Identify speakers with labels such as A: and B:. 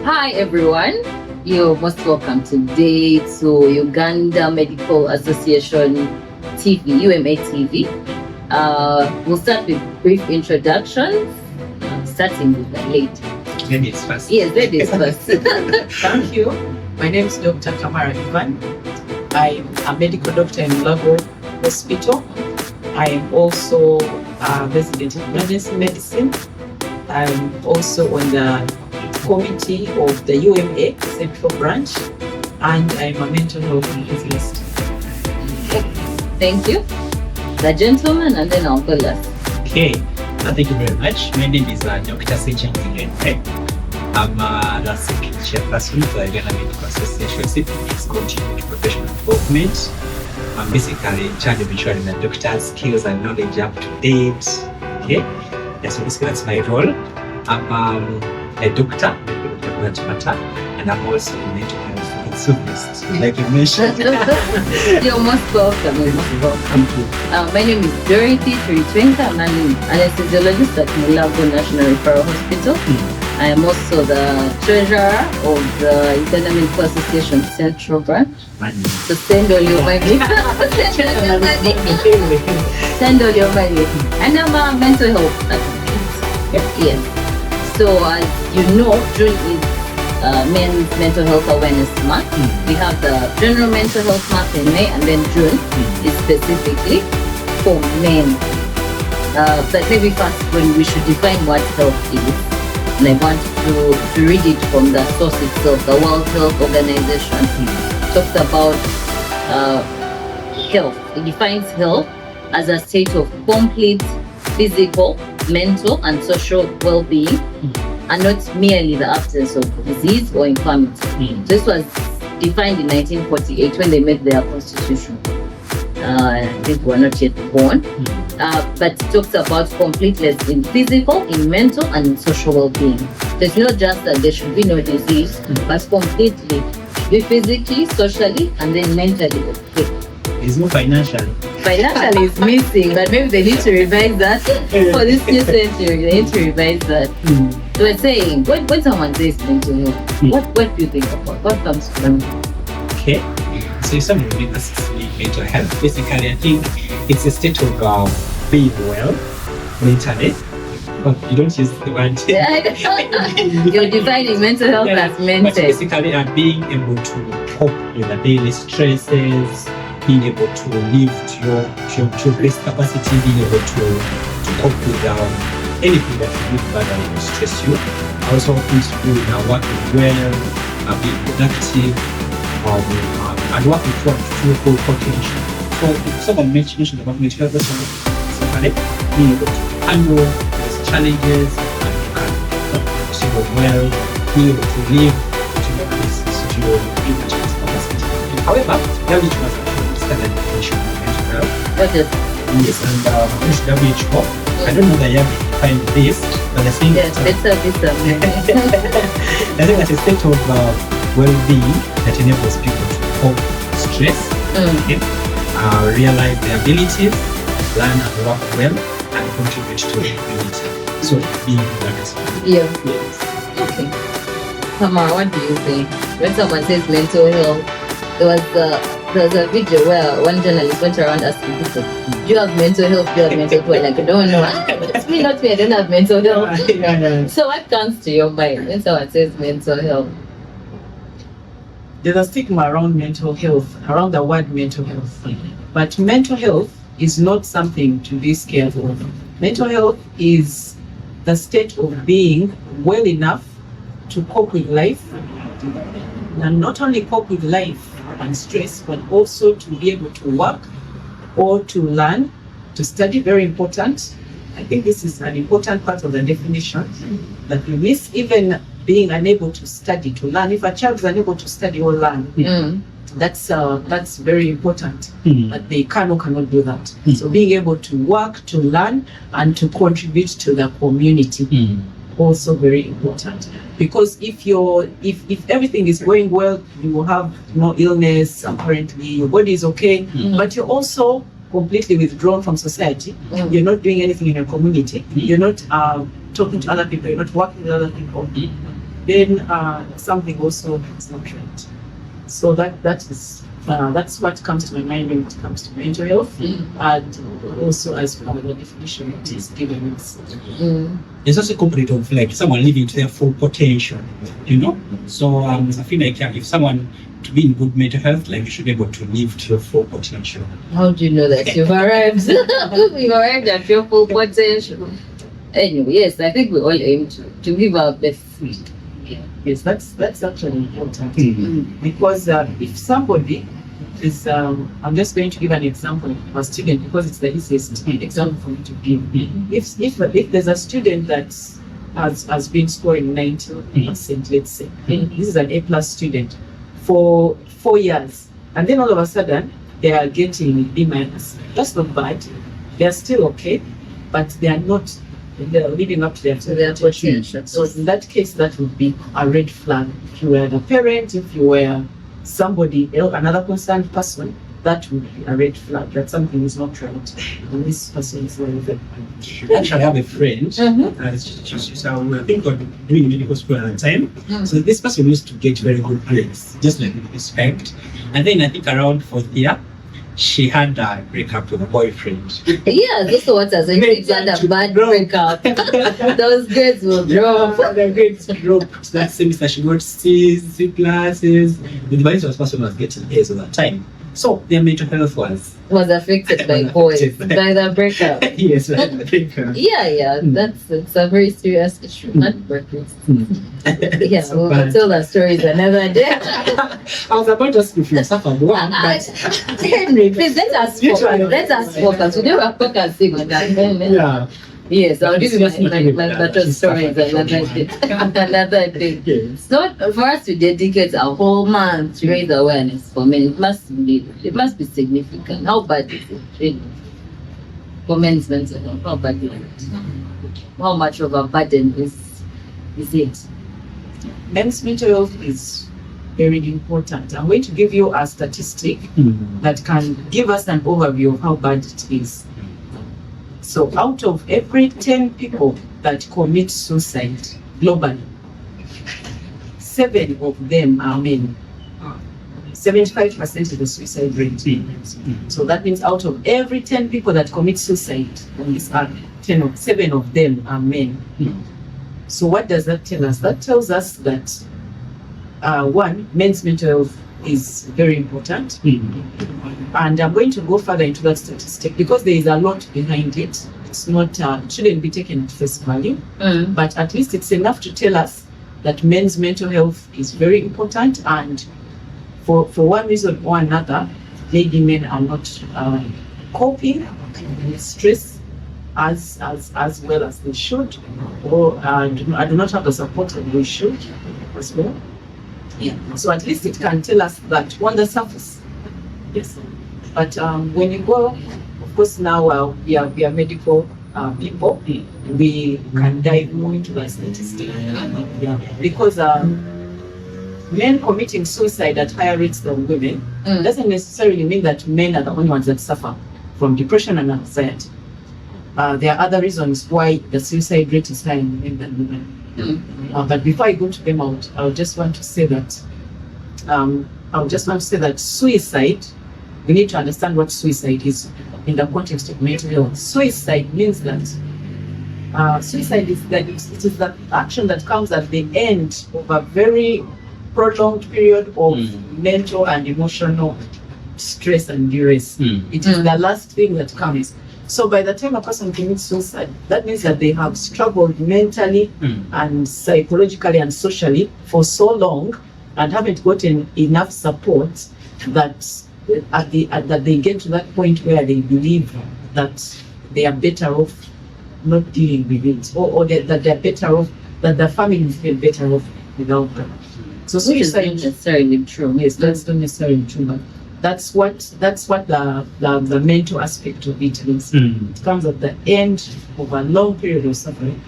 A: Hi everyone, you're most welcome today to Uganda Medical Association TV, UMA TV. We'll start with brief introductions, starting with the lady.
B: Ladies first.
A: Yes, ladies first.
C: Thank you. My name is Dr. Kamara Ivan. I'm a medical doctor in Lago Hospital. I am also a resident in emergency medicine. I'm also on the committee of the UMA Central Branch, and I'm a mental health enthusiast.
A: Thank you. The gentleman, and then I'll go last.
B: Okay, thank you very much. My name is Dr. Sejan Ilenpe. I'm the second chairperson of the Uganda Medical Association. It's continuing professional involvement. I'm basically in charge of ensuring that doctors' skills and knowledge up to date. Okay, yes, so basically that's my role. I'm a doctor, and I'm also a mental health enthusiast, like you mentioned.
A: You're most welcome.
B: Welcome to.
A: My name is Dorothy Turitwenka. I'm an anesthesiologist at Mulago National Referral Hospital. I am also the treasurer of the Uganda Medical Association Central Branch. So send all your money. Send all your money. And I'm a mental health advocate. Yes. So as you know, June is Men's Mental Health Awareness Month. We have the General Mental Health Month in May, and then June is specifically for men. But maybe first, when we should define what health is, and I want to read it from the source itself. The World Health Organization talks about health. It defines health as a state of complete physical, mental, and social well-being, and not merely the absence of disease or infirmity. So this was defined in 1948 when they made their constitution. I think we're not yet born. But it talks about completeness in physical, in mental, and in social well-being. So it's not just that there should be no disease, but completely be physically, socially, and then mentally okay.
B: It's more financially.
A: Financially is missing, but maybe they need to revise that for this new century. They need to revise that. So we're saying, when someone says mental health, what do you think about? What comes to them?
B: Okay, so if someone really necessarily mental health, basically I think it's a state of being well mentally. But you don't use the word.
A: You're defining mental health as mental.
B: But basically being able to cope with the daily stresses, being able to live to your best capacity, being able to cope with anything that you do that will stress you. Also things to do with working well, being productive, and working towards full potential. So if someone mentioned about mental health, basically being able to handle those challenges and you can survive well, being able to live to your capacity. However, there is definition of mental health.
A: Okay.
B: Yes, and WHO. I don't know that you have defined this, but I think
A: yes, I think
B: that's a state of well-being that enables people to cope with stress, realize their abilities, learn and work well, and contribute to the community. So being productive.
A: Yes.
B: Okay.
A: Come on, what do you think? When someone says mental health, there was a video where one journalist went around asking people, do you have mental health? Do you have mental health? Like, I don't know. It's me, not me. I don't have mental health. So what comes to your mind when someone says mental health?
C: There's a stigma around mental health, around the word mental health. But mental health is not something to be scared of. Mental health is the state of being well enough to cope with life, and not only cope with life and stress, but also to be able to work or to learn, to study. Very important. I think this is an important part of the definition that we miss, even being unable to study, to learn. If a child is unable to study or learn, that's very important. But they cannot do that. So being able to work, to learn, and to contribute to the community. Also very important, because if everything is going well, you will have no illness. Apparently your body is okay, but you're also completely withdrawn from society. You're not doing anything in your community. You're not talking to other people. You're not working with other people. then something also is not right. So that's what comes to my mind when it comes to mental health, and also as per the definition it is given us.
B: There's also a component of like someone living to their full potential, you know. So I feel like if someone to be in good mental health, like you should be able to live to your full potential.
A: How do you know that you've arrived? You've arrived at your full potential. Anyway, yes, I think we all aim to give our best.
C: Yes, that's actually important because if somebody is, I'm just going to give an example of a student because it's the easiest example for me to give. If there's a student that has been scoring 90%, let's say, this is an A+ student for 4 years, and then all of a sudden they are getting B-. That's not bad. They are still okay, but they're living up to their potential. So in that case, that would be a red flag. If you were the parent, if you were somebody else, another concerned person, that would be a red flag that something is not right. And this person is relevant.
B: Actually, I have a friend. So I think we're doing medical school at the time. So this person used to get very good grades, just like with respect. And then I think around 4th year, she had a breakup with a boyfriend.
A: Yeah, this is what I said. It's had a bad breakup. Those grades will drop.
B: The grades dropped. That semester she got C's, C+s. The vice person was getting A's all the time. So their mental health was
A: affected by boys, by the breakup.
B: Yes, I think.
A: Yeah, it's a very serious issue. Not breakup. Yeah,
B: So
A: we'll tell the stories another day.
B: I was about to ask if you suffered one, but
A: Henry, please let us focus. We never focusing on that.
B: yeah.
A: Yes, I'll give you my better stories another day.
B: Yes.
A: So for us to dedicate a whole month to raise awareness for men, it must be significant. How bad is it really? For men's mental health? How bad is it? How much of a burden is it?
C: Men's mental health is very important. I'm going to give you a statistic that can give us an overview of how bad it is. So out of every 10 people that commit suicide globally, 7 of them are men. 75% is the suicide rate. So that means out of every 10 people that commit suicide on this earth, 7 of them are men. So what does that tell us? That tells us that one, men's mental health is very important. And I'm going to go further into that statistic because there is a lot behind it. It's not, shouldn't be taken at face value, but at least it's enough to tell us that men's mental health is very important, and for one reason or another, maybe men are not coping with stress as well as they should, or I do not have the support that they should as well. Yeah. So at least it can tell us that on the surface. Yes. But when you go, of course, now we are medical people. We can dive more into the statistics. Yeah. Because men committing suicide at higher rates than women doesn't necessarily mean that men are the only ones that suffer from depression and anxiety. There are other reasons why the suicide rate is higher in men than women. But before I go to them out, I just want to say that suicide, we need to understand what suicide is in the context of mental health. Suicide means that suicide is that it is the action that comes at the end of a very prolonged period of mental and emotional stress and duress. It is the last thing that comes. So by the time a person commits suicide, that means that they have struggled mentally and psychologically and socially for so long and haven't gotten enough support that that they get to that point where they believe that they are better off not dealing with it, or that they're better off, that their family feel better off without them. So suicide
A: is not necessarily true.
C: Yes, that's not necessarily true, but that's what the mental aspect of it is. It comes at the end of a long period of suffering.